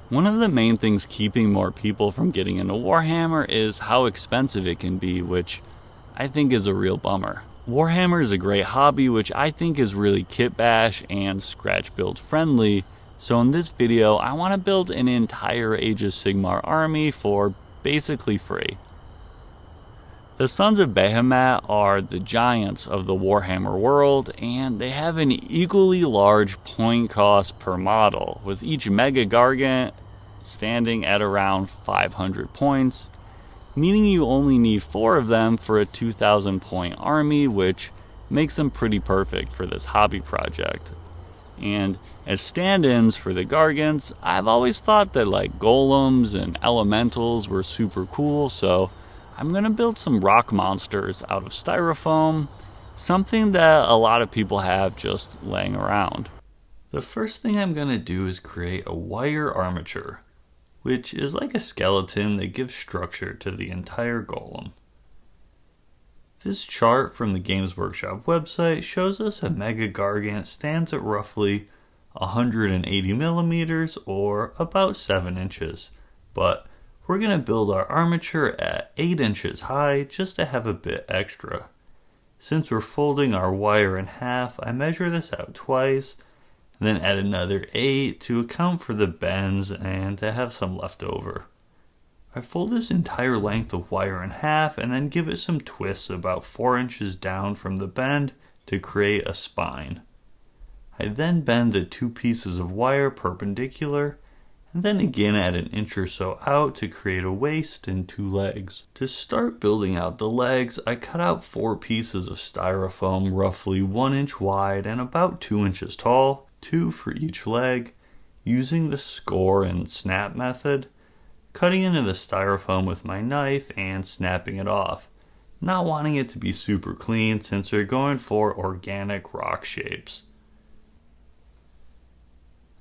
One of the main things keeping more people from getting into Warhammer is how expensive it can be, which I think is a real bummer. Warhammer is a great hobby, which I think is really kit bash and scratch build friendly, so in this video I want to build an entire Age of Sigmar army for basically free. The Sons of Behemat are the giants of the Warhammer world, and they have an equally large point cost per model, with each Mega Gargant standing at around 500 points, meaning you only need 4 of them for a 2,000 point army, which makes them pretty perfect for this hobby project. And as stand-ins for the Gargants, I've always thought that like Golems and Elementals were super cool, so I'm gonna build some rock monsters out of Styrofoam, something that a lot of people have just laying around. The first thing I'm gonna do is create a wire armature, which is like a skeleton that gives structure to the entire golem. This chart from the Games Workshop website shows us a Mega Gargant stands at roughly 180 millimeters or about 7 inches, but we're going to build our armature at 8 inches high just to have a bit extra. Since we're folding our wire in half, I measure this out twice, then add another 8 to account for the bends and to have some left over. I fold this entire length of wire in half and then give it some twists about 4 inches down from the bend to create a spine. I then bend the 2 pieces of wire perpendicular, and then again add an inch or so out to create a waist and 2 legs. To start building out the legs, I cut out 4 pieces of styrofoam roughly 1 inch wide and about 2 inches tall, 2 for each leg, using the score and snap method, cutting into the styrofoam with my knife and snapping it off, not wanting it to be super clean since we're going for organic rock shapes.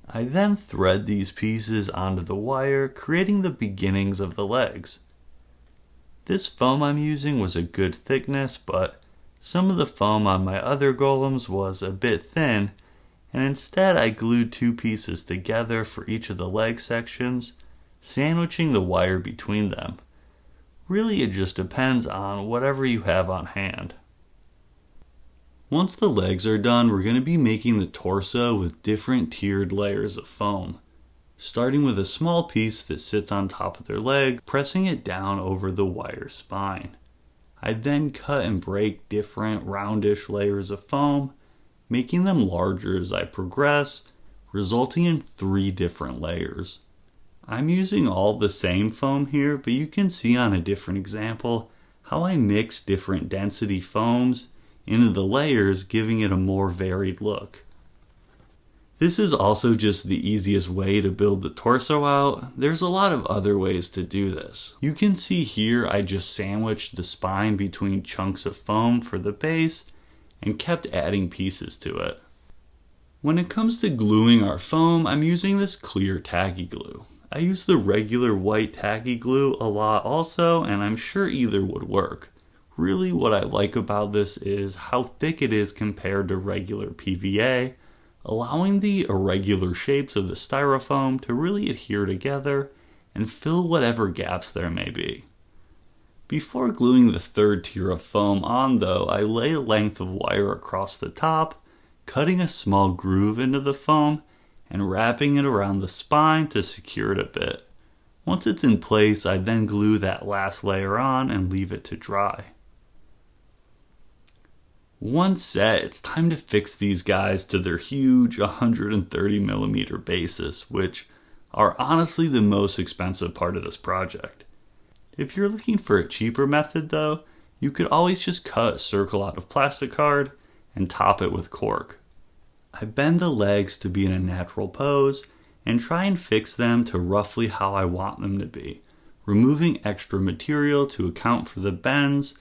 I then thread these pieces onto the wire, creating the beginnings of the legs. This foam I'm using was a good thickness, but some of the foam on my other golems was a bit thin, and instead I glued 2 pieces together for each of the leg sections, sandwiching the wire between them. Really, it just depends on whatever you have on hand. Once the legs are done, we're going to be making the torso with different tiered layers of foam. Starting with a small piece that sits on top of their leg, pressing it down over the wire spine. I then cut and break different roundish layers of foam, making them larger as I progress, resulting in 3 different layers. I'm using all the same foam here, but you can see on a different example how I mix different density foams into the layers, giving it a more varied look. This is also just the easiest way to build the torso out. There's a lot of other ways to do this. You can see here I just sandwiched the spine between chunks of foam for the base and kept adding pieces to it. When it comes to gluing our foam, I'm using this clear tacky glue. I use the regular white tacky glue a lot also, and I'm sure either would work. Really, what I like about this is how thick it is compared to regular PVA, allowing the irregular shapes of the styrofoam to really adhere together and fill whatever gaps there may be. Before gluing the 3rd tier of foam on though, I lay a length of wire across the top, cutting a small groove into the foam and wrapping it around the spine to secure it a bit. Once it's in place, I then glue that last layer on and leave it to dry. Once set, it's time to fix these guys to their huge 130mm bases, which are honestly the most expensive part of this project. If you're looking for a cheaper method though, you could always just cut a circle out of plastic card and top it with cork. I bend the legs to be in a natural pose and try and fix them to roughly how I want them to be, removing extra material to account for the bends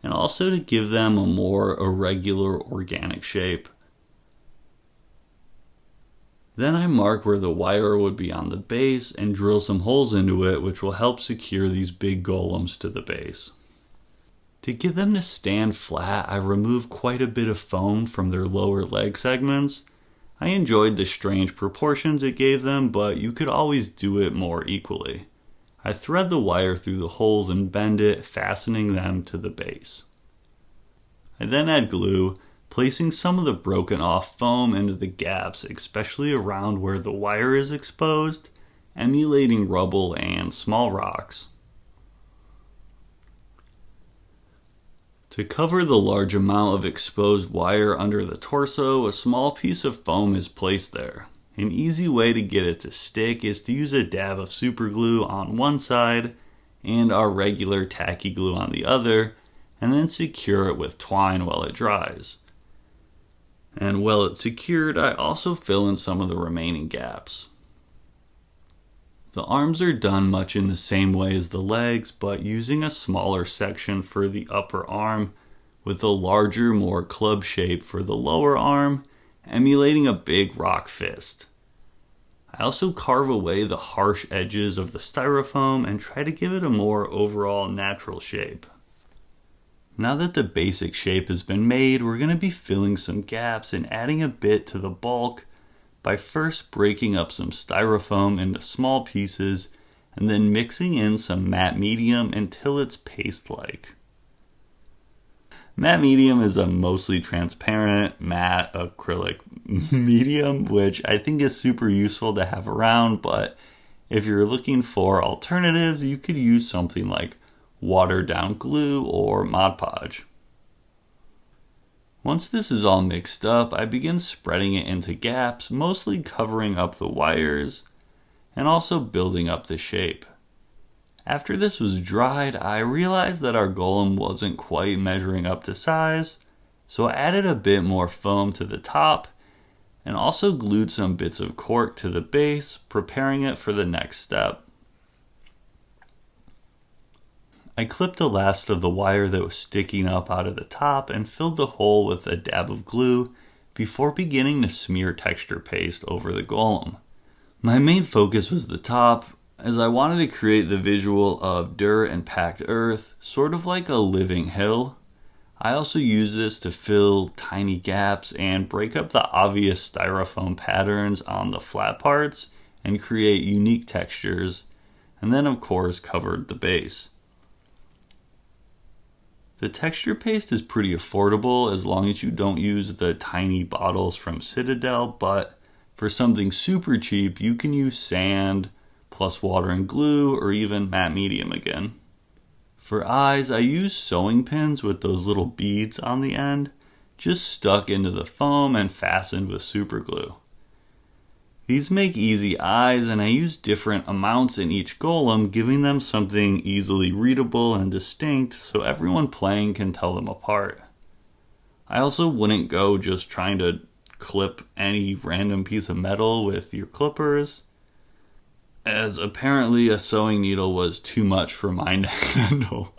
and also to give them a more irregular organic shape. Then I mark where the wire would be on the base and drill some holes into it, which will help secure these big golems to the base. To get them to stand flat, I remove quite a bit of foam from their lower leg segments. I enjoyed the strange proportions it gave them, but you could always do it more equally. I thread the wire through the holes and bend it, fastening them to the base. I then add glue, placing some of the broken off foam into the gaps, especially around where the wire is exposed, emulating rubble and small rocks. To cover the large amount of exposed wire under the torso, a small piece of foam is placed there. An easy way to get it to stick is to use a dab of superglue on one side and our regular tacky glue on the other, and then secure it with twine while it dries. And while it's secured, I also fill in some of the remaining gaps. The arms are done much in the same way as the legs, but using a smaller section for the upper arm with a larger, more club shape for the lower arm, emulating a big rock fist. I also carve away the harsh edges of the styrofoam and try to give it a more overall natural shape. Now that the basic shape has been made, we're going to be filling some gaps and adding a bit to the bulk by first breaking up some styrofoam into small pieces and then mixing in some matte medium until it's paste-like. Matte medium is a mostly transparent matte acrylic medium, which I think is super useful to have around, but if you're looking for alternatives, you could use something like watered down glue or Mod Podge. Once this is all mixed up, I begin spreading it into gaps, mostly covering up the wires and also building up the shape. After this was dried, I realized that our golem wasn't quite measuring up to size, so I added a bit more foam to the top and also glued some bits of cork to the base, preparing it for the next step. I clipped the last of the wire that was sticking up out of the top and filled the hole with a dab of glue before beginning to smear texture paste over the golem. My main focus was the top, as I wanted to create the visual of dirt and packed earth, sort of like a living hill. I also use this to fill tiny gaps and break up the obvious styrofoam patterns on the flat parts and create unique textures, and then of course covered the base. The texture paste is pretty affordable as long as you don't use the tiny bottles from Citadel, but for something super cheap you can use sand plus water and glue or even matte medium again. For eyes, I use sewing pins with those little beads on the end, just stuck into the foam and fastened with super glue. These make easy eyes, and I use different amounts in each golem, giving them something easily readable and distinct so everyone playing can tell them apart. I also wouldn't go just trying to clip any random piece of metal with your clippers, as apparently a sewing needle was too much for mine to handle.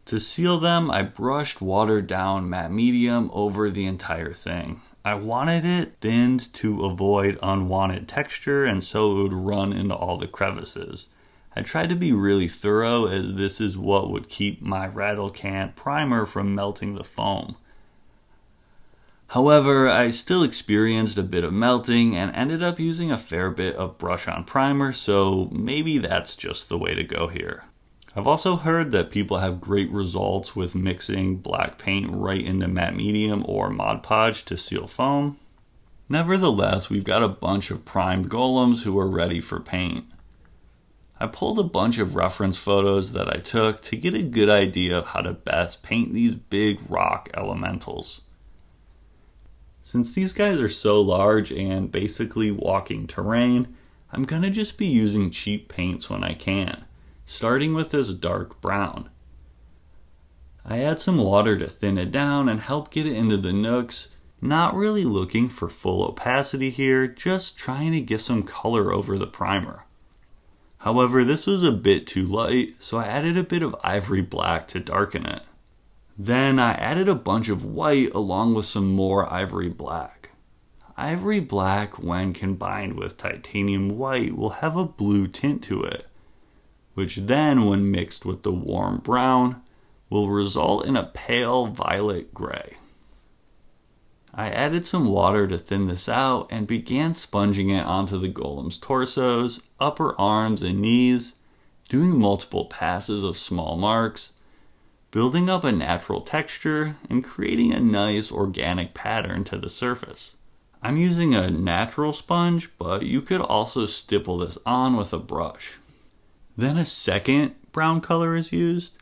To seal them, I brushed watered down matte medium over the entire thing. I wanted it thinned to avoid unwanted texture and so it would run into all the crevices. I tried to be really thorough as this is what would keep my rattle can primer from melting the foam. However, I still experienced a bit of melting and ended up using a fair bit of brush on primer, so maybe that's just the way to go here. I've also heard that people have great results with mixing black paint right into matte medium or Mod Podge to seal foam. Nevertheless, we've got a bunch of primed golems who are ready for paint. I pulled a bunch of reference photos that I took to get a good idea of how to best paint these big rock elementals. Since these guys are so large and basically walking terrain, I'm gonna just be using cheap paints when I can, starting with this dark brown. I add some water to thin it down and help get it into the nooks, not really looking for full opacity here, just trying to get some color over the primer. However, this was a bit too light, so I added a bit of ivory black to darken it. Then I added a bunch of white along with some more ivory black. Ivory black, when combined with titanium white, will have a blue tint to it, which then, when mixed with the warm brown, will result in a pale violet gray. I added some water to thin this out and began sponging it onto the golems' torsos, upper arms, and knees, doing multiple passes of small marks, building up a natural texture, and creating a nice organic pattern to the surface. I'm using a natural sponge, but you could also stipple this on with a brush. Then a second brown color is used.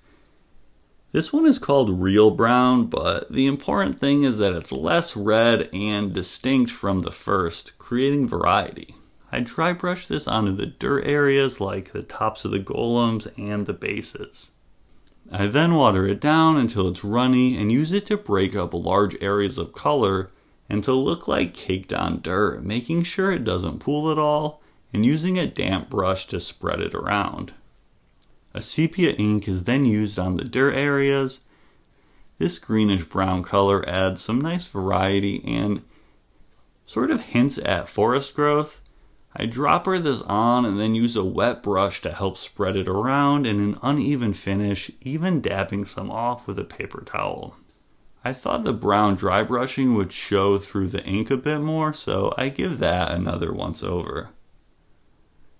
This one is called real brown, but the important thing is that it's less red and distinct from the first, creating variety. I dry brush this onto the dirt areas like the tops of the golems and the bases. I then water it down until it's runny and use it to break up large areas of color and to look like caked on dirt, making sure it doesn't pool at all and using a damp brush to spread it around. A sepia ink is then used on the dirt areas. This greenish brown color adds some nice variety and sort of hints at forest growth. I dropper this on and then use a wet brush to help spread it around in an uneven finish, even dabbing some off with a paper towel. I thought the brown dry brushing would show through the ink a bit more, so I give that another once over.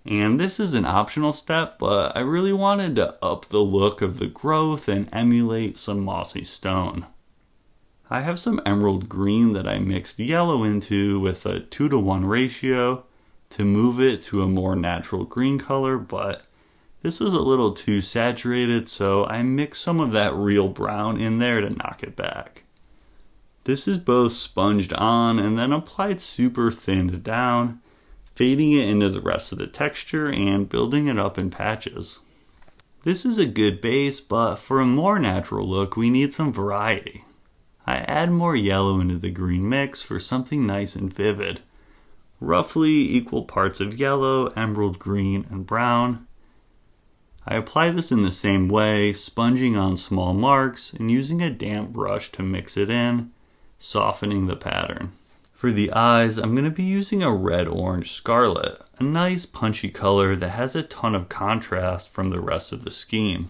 And this is an optional step, but I really wanted to up the look of the growth and emulate some mossy stone. I have some emerald green that I mixed yellow into with a 2:1 ratio to move it to a more natural green color, but this was a little too saturated, so I mixed some of that real brown in there to knock it back. This is both sponged on and then applied super thinned down, fading it into the rest of the texture and building it up in patches. This is a good base, but for a more natural look, we need some variety. I add more yellow into the green mix for something nice and vivid. Roughly equal parts of yellow, emerald green, and brown. I apply this in the same way, sponging on small marks and using a damp brush to mix it in, softening the pattern. For the eyes, I'm going to be using a red-orange scarlet, a nice punchy color that has a ton of contrast from the rest of the scheme.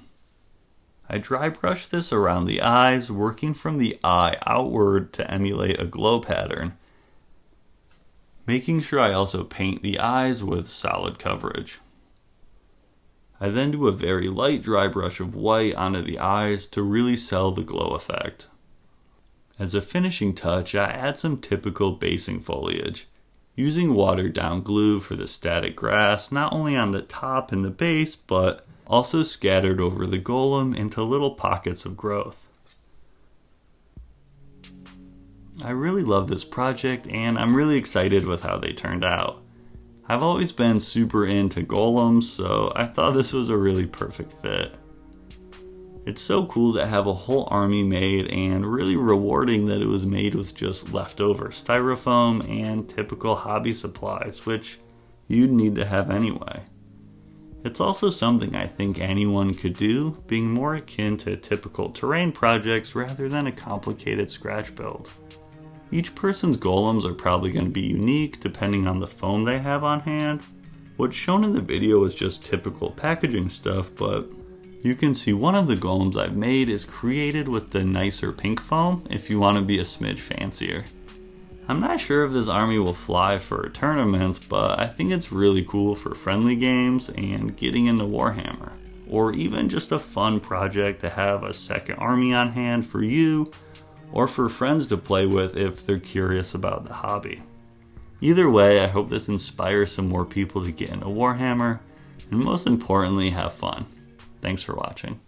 I dry brush this around the eyes, working from the eye outward to emulate a glow pattern, making sure I also paint the eyes with solid coverage. I then do a very light dry brush of white onto the eyes to really sell the glow effect. As a finishing touch, I add some typical basing foliage, using watered down glue for the static grass, not only on the top and the base, but also scattered over the golem into little pockets of growth. I really love this project and I'm really excited with how they turned out. I've always been super into golems, so I thought this was a really perfect fit. It's so cool to have a whole army made and really rewarding that it was made with just leftover styrofoam and typical hobby supplies, which you'd need to have anyway. It's also something I think anyone could do, being more akin to typical terrain projects rather than a complicated scratch build. Each person's golems are probably going to be unique depending on the foam they have on hand. What's shown in the video is just typical packaging stuff, but you can see one of the golems I've made is created with the nicer pink foam if you want to be a smidge fancier. I'm not sure if this army will fly for tournaments, but I think it's really cool for friendly games and getting into Warhammer, or even just a fun project to have a second army on hand for you or for friends to play with if they're curious about the hobby. Either way, I hope this inspires some more people to get into Warhammer, and most importantly, have fun. Thanks for watching.